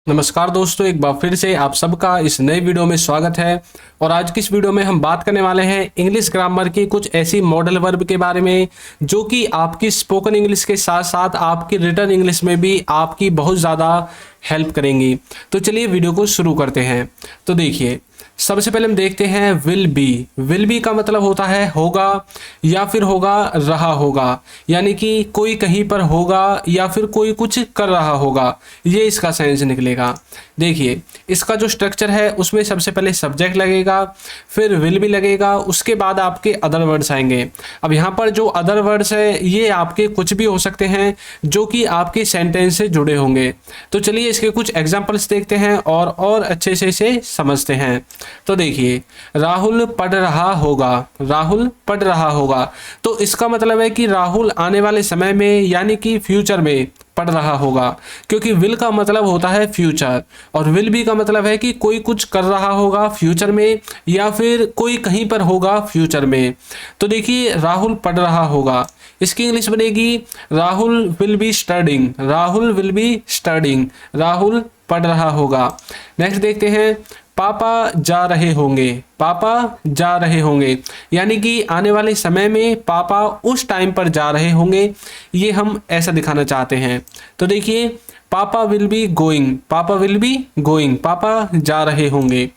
नमस्कार दोस्तों, एक बार फिर से आप सबका इस नए वीडियो में स्वागत है। और आज की इस वीडियो में हम बात करने वाले हैं इंग्लिश ग्रामर की कुछ ऐसी मॉडल वर्ब के बारे में जो कि आपकी स्पोकन इंग्लिश के साथ साथ आपकी रिटन इंग्लिश में भी आपकी बहुत ज़्यादा हेल्प करेंगी। तो चलिए वीडियो को शुरू करते हैं। तो देखिए, सबसे पहले हम देखते हैं विल बी का मतलब होता है होगा या फिर होगा रहा होगा, यानी कि कोई कहीं पर होगा या फिर कोई कुछ कर रहा होगा, ये इसका सेंस निकलेगा। देखिए, इसका जो स्ट्रक्चर है उसमें सबसे पहले सब्जेक्ट लगेगा, फिर विल बी लगेगा, उसके बाद आपके अदर वर्ड्स आएंगे। अब यहाँ पर जो अदर वर्ड्स है ये आपके कुछ भी हो सकते हैं जो कि आपके सेंटेंस से जुड़े होंगे। तो चलिए इसके कुछ एग्जाम्पल्स देखते हैं और अच्छे से इसे समझते हैं। तो देखिए, राहुल पढ़ रहा होगा, राहुल पढ़ रहा होगा, तो इसका मतलब है कि राहुल आने वाले समय में यानी कि फ्यूचर में पढ़ रहा होगा, क्योंकि विल का मतलब होता है फ्यूचर और विल बी का मतलब है कि कोई कुछ कर रहा होगा फ्यूचर में या फिर कोई कहीं पर होगा फ्यूचर में। तो देखिए, राहुल पढ़ रहा होगा, इसकी इंग्लिश बनेगी Rahul will be studying, Rahul will be studying, Rahul पढ़ रहा होगा। नेक्स्ट देखते हैं, पापा जा रहे होंगे, पापा जा रहे होंगे, यानी कि आने वाले समय में पापा उस टाइम पर जा रहे होंगे, ये हम ऐसा दिखाना चाहते हैं। तो देखिए, पापा विल बी गोइंग, पापा विल बी गोइंग, पापा जा रहे होंगे।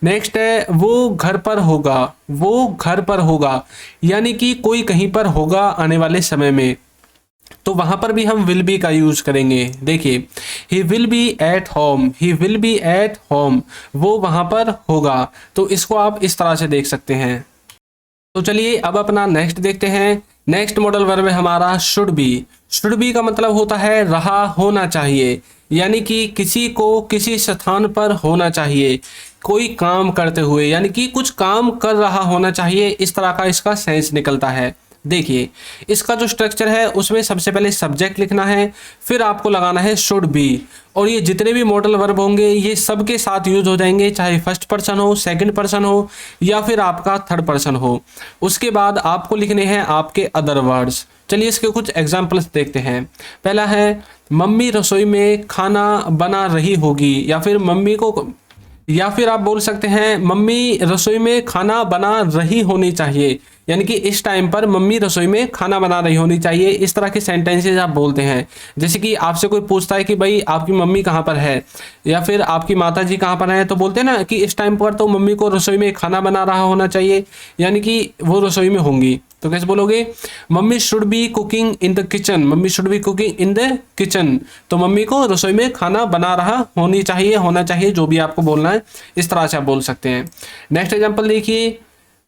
नेक्स्ट है वो घर पर होगा, वो घर पर होगा, यानी कि कोई कहीं पर होगा आने वाले समय में, तो वहां पर भी हम विल बी का यूज करेंगे। देखिए, he will be at home, he will be at home, वो वहां पर होगा, तो इसको आप इस तरह से देख सकते हैं। तो चलिए अब अपना नेक्स्ट देखते हैं। नेक्स्ट मॉडल वर्ब है हमारा शुड बी। शुड बी का मतलब होता है रहा होना चाहिए, यानी कि किसी को किसी स्थान पर होना चाहिए, कोई काम करते हुए, यानी कि कुछ काम कर रहा होना चाहिए, इस तरह का इसका सेंस निकलता है। देखिए, इसका जो स्ट्रक्चर है उसमें सबसे पहले सब्जेक्ट लिखना है, फिर आपको लगाना है शुड बी, और ये जितने भी मॉडल वर्ब होंगे ये सबके साथ यूज हो जाएंगे, चाहे फर्स्ट पर्सन हो, सेकंड पर्सन हो या फिर आपका थर्ड पर्सन हो। उसके बाद आपको लिखने हैं आपके अदर वर्ड्स। चलिए इसके कुछ एग्जाम्पल्स देखते हैं। पहला है, मम्मी रसोई में खाना बना रही होगी, या फिर मम्मी को, या फिर आप बोल सकते हैं मम्मी रसोई में खाना बना रही होनी चाहिए, यानी कि इस टाइम पर मम्मी रसोई में खाना बना रही होनी चाहिए। इस तरह के सेंटेंसेस आप बोलते हैं। जैसे कि आपसे कोई पूछता है कि भाई आपकी मम्मी कहाँ पर है या फिर आपकी माता जी कहाँ पर हैं, तो बोलते हैं ना कि इस टाइम पर तो मम्मी को रसोई में खाना बना रहा होना चाहिए, यानी कि वो रसोई में होंगी। तो कैसे बोलोगे, mummy should be cooking in the kitchen, mummy should be cooking in the kitchen, तो मम्मी को रसोई में खाना बना रहा होनी चाहिए, होना चाहिए, जो भी आपको बोलना है इस तरह से आप बोल सकते हैं। नेक्स्ट एग्जांपल देखिए,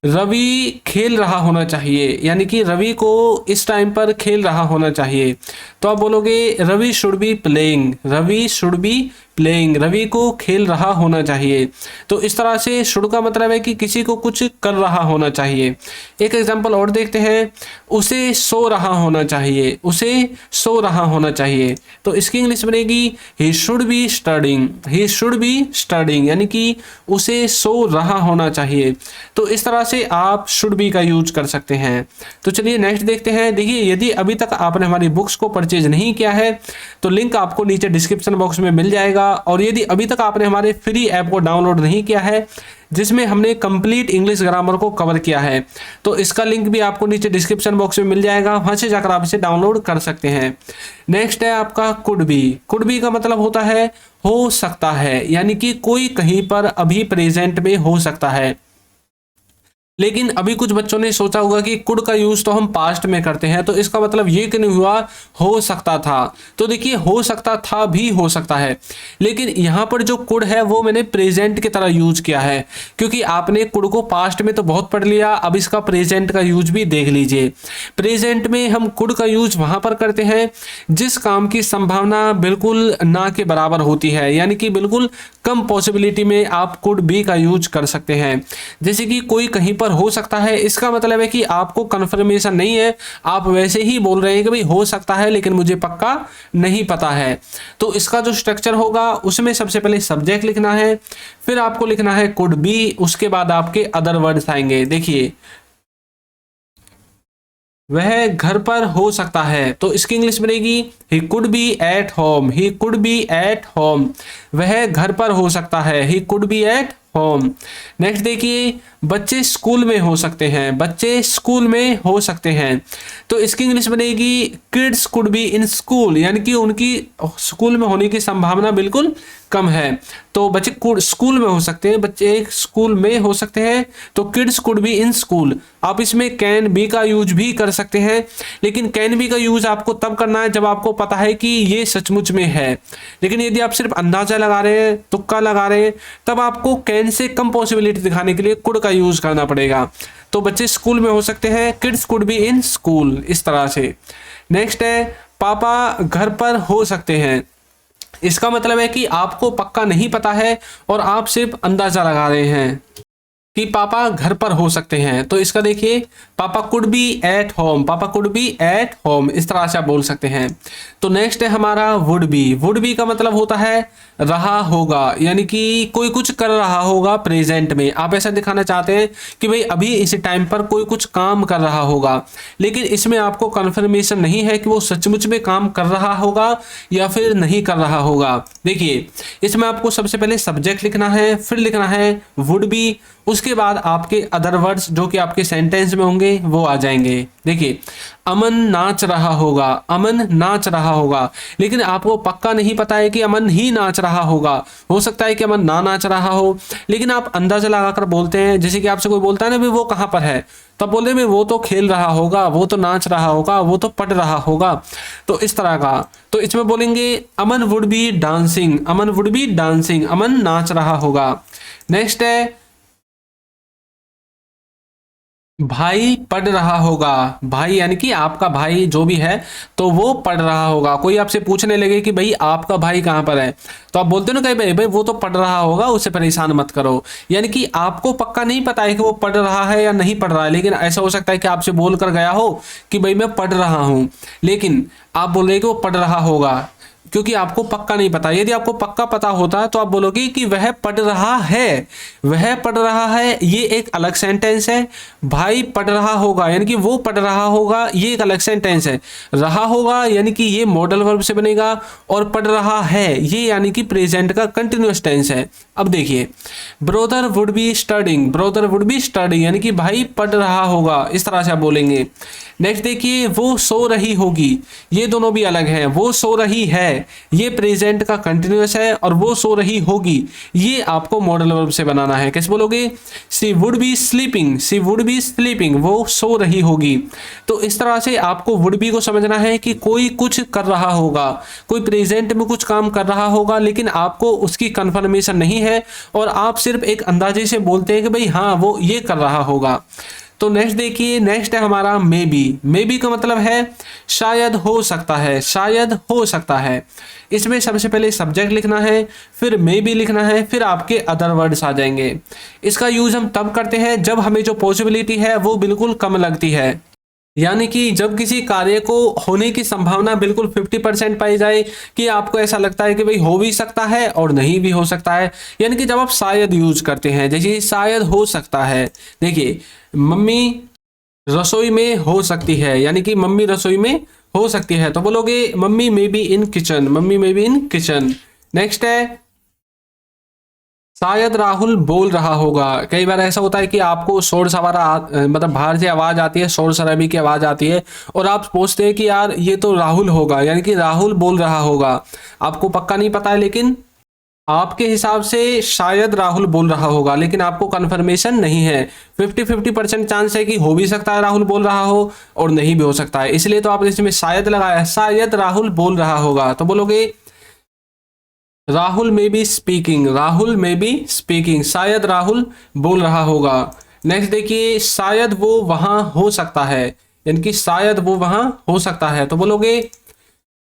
रवि खेल रहा होना चाहिए, यानी कि रवि को इस टाइम पर खेल रहा होना चाहिए, तो आप बोलोगे Ravi should be playing, Ravi should be playing, Ravi को खेल रहा होना चाहिए। तो इस तरह से शुड का मतलब है कि किसी को कुछ कर रहा होना चाहिए। एक एग्जांपल और देखते हैं, उसे सो रहा होना चाहिए, उसे सो रहा होना चाहिए, तो इसकी इंग्लिश बनेगी he should be studying, he should be studying, यानी कि उसे सो रहा होना चाहिए। तो इस तरह से आप शुड बी का यूज कर सकते हैं। तो चलिए नेक्स्ट देखते हैं। देखिए, यदि अभी तक आपने हमारी बुक्स को परचेज नहीं किया है तो लिंक आपको नीचे डिस्क्रिप्शन बॉक्स में मिल जाएगा, और यदि अभी तक आपने हमारे फ्री ऐप को डाउनलोड नहीं किया है जिसमें हमने कंप्लीट इंग्लिश ग्रामर को कवर किया है, तो इसका लिंक भी आपको नीचे डिस्क्रिप्शन बॉक्स में मिल जाएगा, वहां से जाकर आप इसे डाउनलोड कर सकते हैं। नेक्स्ट है आपका कुड बी। कुड बी का मतलब होता है हो सकता है, यानी कि कोई कहीं पर अभी प्रेजेंट में हो सकता है। लेकिन अभी कुछ बच्चों ने सोचा होगा कि कुड का यूज तो हम पास्ट में करते हैं, तो इसका मतलब ये क्यों नहीं हुआ हो सकता था। तो देखिए, हो सकता था भी हो सकता है, लेकिन यहाँ पर जो कुड है वो मैंने प्रेजेंट की तरह यूज किया है, क्योंकि आपने कुड को पास्ट में तो बहुत पढ़ लिया, अब इसका प्रेजेंट का यूज भी देख लीजिए। प्रेजेंट में हम कुड का यूज वहां पर करते हैं जिस काम की संभावना बिल्कुल ना के बराबर होती है, यानी कि बिल्कुल कम पॉसिबिलिटी में आप कुड बी का यूज कर सकते हैं। जैसे कि कोई कहीं पर हो सकता है, इसका मतलब है कि आपको कंफर्मेशन नहीं है, आप वैसे ही बोल रहे हैं कि भाई हो सकता है लेकिन मुझे पक्का नहीं पता है। तो इसका जो स्ट्रक्चर होगा उसमें सबसे पहले सब्जेक्ट लिखना है, फिर आपको लिखना है कुड बी, उसके बाद आपके अदर वर्ड्स आएंगे। देखिए, वह घर पर हो सकता है, तो इसकी इंग्लिश बनेगी he could be at home, he could be at home, वह घर पर हो सकता है, he could be at home. Next देखिए, बच्चे स्कूल में हो सकते हैं, बच्चे स्कूल में हो सकते हैं, तो इसकी इंग्लिश बनेगी kids could be in school, यानी कि उनकी स्कूल में होने की संभावना बिल्कुल कम है। तो बच्चे स्कूल में हो सकते हैं, बच्चे स्कूल में हो सकते हैं, तो kids could be in school. आप इसमें कैन बी का यूज भी कर सकते हैं, लेकिन कैन बी का यूज आपको तब करना है जब आपको पता है कि ये सचमुच में है। लेकिन यदि आप सिर्फ अंदाजा लगा रहे हैं, तुक्का लगा रहे हैं, तब आपको कैन से कम पॉसिबिलिटी दिखाने के लिए कुड का यूज करना पड़ेगा। तो बच्चे स्कूल में हो सकते हैं, kids could be in school, इस तरह से। नेक्स्ट है, पापा घर पर हो सकते हैं। इसका मतलब है कि आपको पक्का नहीं पता है और आप सिर्फ अंदाजा लगा रहे हैं कि पापा घर पर हो सकते हैं। तो इसका देखिए, पापा कुड बी एट होम, पापा कुड बी एट होम, इस तरह से आप बोल सकते हैं। तो नेक्स्ट है हमारा वुड बी। वुड बी का मतलब होता है रहा होगा, यानी कि कोई कुछ कर रहा होगा प्रेजेंट में। आप ऐसा दिखाना चाहते हैं कि भाई अभी इस टाइम पर कोई कुछ काम कर रहा होगा, लेकिन इसमें आपको कंफर्मेशन नहीं है कि वो सचमुच में काम कर रहा होगा या फिर नहीं कर रहा होगा। देखिए, इसमें आपको सबसे पहले सब्जेक्ट लिखना है, फिर लिखना है वुड बी, उसके बाद आपके अदर वर्ड्स जो कि आपके सेंटेंस में होंगे वो आ जाएंगे। देखिए, अमन नाच रहा होगा, अमन नाच रहा होगा, लेकिन आपको पक्का नहीं पता है कि अमन ही नाच रहा होगा, हो सकता है कि अमन ना नाच रहा हो, लेकिन आप अंदाजा लगाकर बोलते हैं। जैसे कि आपसे कोई बोलता है ना, भाई वो कहाँ पर है, तब बोलते हैं वो तो खेल रहा होगा, वो तो नाच रहा होगा, वो तो पढ़ रहा होगा, तो इस तरह का। तो इसमें बोलेंगे Aman would be dancing, Aman would be dancing, Aman नाच रहा होगा। नेक्स्ट है भाई पढ़ रहा होगा, भाई यानी कि आपका भाई जो भी है तो वो पढ़ रहा होगा। कोई आपसे पूछने लगे कि भाई आपका भाई कहाँ पर है, तो आप बोलते हो ना, कहीं भाई भाई वो तो पढ़ रहा होगा, उसे परेशान मत करो। यानी कि आपको पक्का नहीं पता है कि वो पढ़ रहा है या नहीं पढ़ रहा है, लेकिन ऐसा हो सकता है कि आपसे बोल कर गया हो कि भाई मैं पढ़ रहा हूँ, लेकिन आप बोल रहे कि वो पढ़ रहा होगा, क्योंकि आपको पक्का नहीं पता। यदि आपको पक्का पता होता तो आप बोलोगे कि वह पढ़ रहा है, वह पढ़ रहा है, ये एक अलग सेंटेंस है। भाई पढ़ रहा होगा यानी कि वो पढ़ रहा होगा, ये एक अलग सेंटेंस है। रहा होगा यानी कि ये मॉडल वर्ब से बनेगा, और पढ़ रहा है ये यानी कि प्रेजेंट का कंटिन्यूअस टेंस है। अब देखिए, brother would be studying, brother would be studying यानी कि भाई पढ़ रहा होगा, इस तरह से आप बोलेंगे। नेक्स्ट देखिए, वो सो रही होगी, ये दोनों भी अलग हैं। वो सो रही है ये प्रेजेंट का कंटिन्यूअस है, और वो सो रही होगी ये आपको मॉडल वर्ब से बनाना है। कैसे बोलोगे, she would be sleeping, she would be sleeping, वो सो रही होगी। तो इस तरह से आपको वुड बी को समझना है कि कोई कुछ कर रहा होगा, कोई प्रेजेंट में कुछ काम कर रहा होगा, लेकिन आपको उसकी कंफर्मेशन नहीं है और आप सिर्फ एक अंदाजे से बोलते हैं कि भाई हाँ वो ये कर रहा होगा। तो नेक्स्ट देखिए, नेक्स्ट है हमारा मे बी। मे बी का मतलब है शायद हो सकता है, शायद हो सकता है। इसमें सबसे पहले सब्जेक्ट लिखना है, फिर मे बी लिखना है, फिर आपके अदर वर्ड्स आ जाएंगे। इसका यूज हम तब करते हैं जब हमें जो पॉसिबिलिटी है वो बिल्कुल कम लगती है, यानी कि जब किसी कार्य को होने की संभावना बिल्कुल 50% पाई जाए, कि आपको ऐसा लगता है कि भाई हो भी सकता है और नहीं भी हो सकता है, यानी कि जब आप शायद यूज करते हैं, जैसे शायद हो सकता है। देखिए, मम्मी रसोई में हो सकती है, यानी कि मम्मी रसोई में हो सकती है, तो बोलोगे mummy may be in kitchen, mummy may be in kitchen. Next है शायद राहुल बोल रहा होगा। कई बार ऐसा होता है कि आपको शोर शराबा मतलब बाहर से आवाज आती है, शोर शराबे की आवाज आती है, और आप सोचते हैं कि यार ये तो राहुल होगा, यानी कि राहुल बोल रहा होगा। आपको पक्का नहीं पता है, लेकिन आपके हिसाब से शायद राहुल बोल रहा होगा, लेकिन आपको कंफर्मेशन नहीं है। 50-50% चांस है कि हो भी सकता है राहुल बोल रहा हो और नहीं भी हो सकता है, इसलिए तो आपने इसमें शायद लगाया, शायद राहुल बोल रहा होगा। तो बोलोगे राहुल में बी स्पीकिंग, राहुल में बी स्पीकिंग, शायद राहुल बोल रहा होगा। नेक्स्ट देखिए, शायद वो वहां हो सकता है, यानी कि शायद वो वहां हो सकता है, तो बोलोगे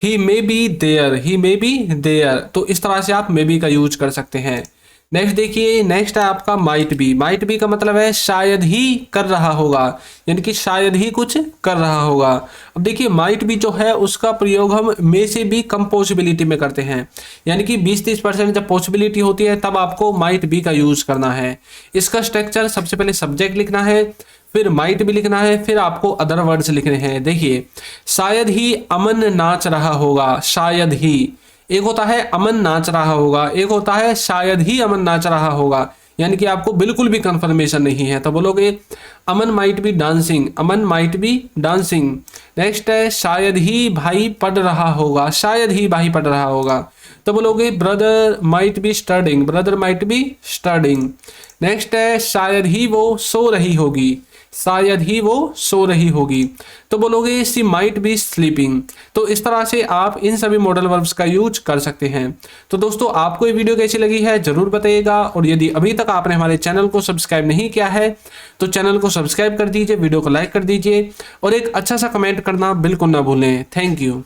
he may be there, he may be there. तो इस तरह से आप मे बी का यूज कर सकते हैं। नेक्स्ट देखिए, नेक्स्ट है आपका माइट बी। माइट बी का मतलब है शायद ही कर रहा होगा, यानी कि शायद ही कुछ कर रहा होगा। अब देखिए, माइट बी जो है उसका प्रयोग हम मे से भी कम पॉसिबिलिटी में करते हैं, यानी कि 20-30% जब पॉसिबिलिटी होती है तब आपको माइट बी का यूज करना है। इसका स्ट्रक्चर सबसे पहले सब्जेक्ट लिखना है, फिर माइट भी लिखना है, फिर आपको अदर वर्ड्स लिखने हैं। देखिए, शायद ही अमन नाच रहा होगा, शायद ही। एक होता है अमन नाच रहा होगा, एक होता है शायद ही अमन नाच रहा होगा, यानी कि आपको बिल्कुल भी कंफर्मेशन नहीं है, तो बोलोगे Aman might be dancing, Aman might be dancing. Next है शायद ही भाई पढ़ रहा होगा, शायद ही भाई पढ़ रहा होगा, तो बोलोगे brother might be studying, brother might be studying. Next है शायद ही वो सो रही होगी, शायद ही वो सो रही होगी, तो बोलोगे शी माइट बी स्लीपिंग। तो इस तरह से आप इन सभी मॉडल वर्ब्स का यूज कर सकते हैं। तो दोस्तों, आपको ये वीडियो कैसी लगी है जरूर बताइएगा, और यदि अभी तक आपने हमारे चैनल को सब्सक्राइब नहीं किया है तो चैनल को सब्सक्राइब कर दीजिए, वीडियो को लाइक कर दीजिए और एक अच्छा सा कमेंट करना बिल्कुल ना भूलें। Thank you.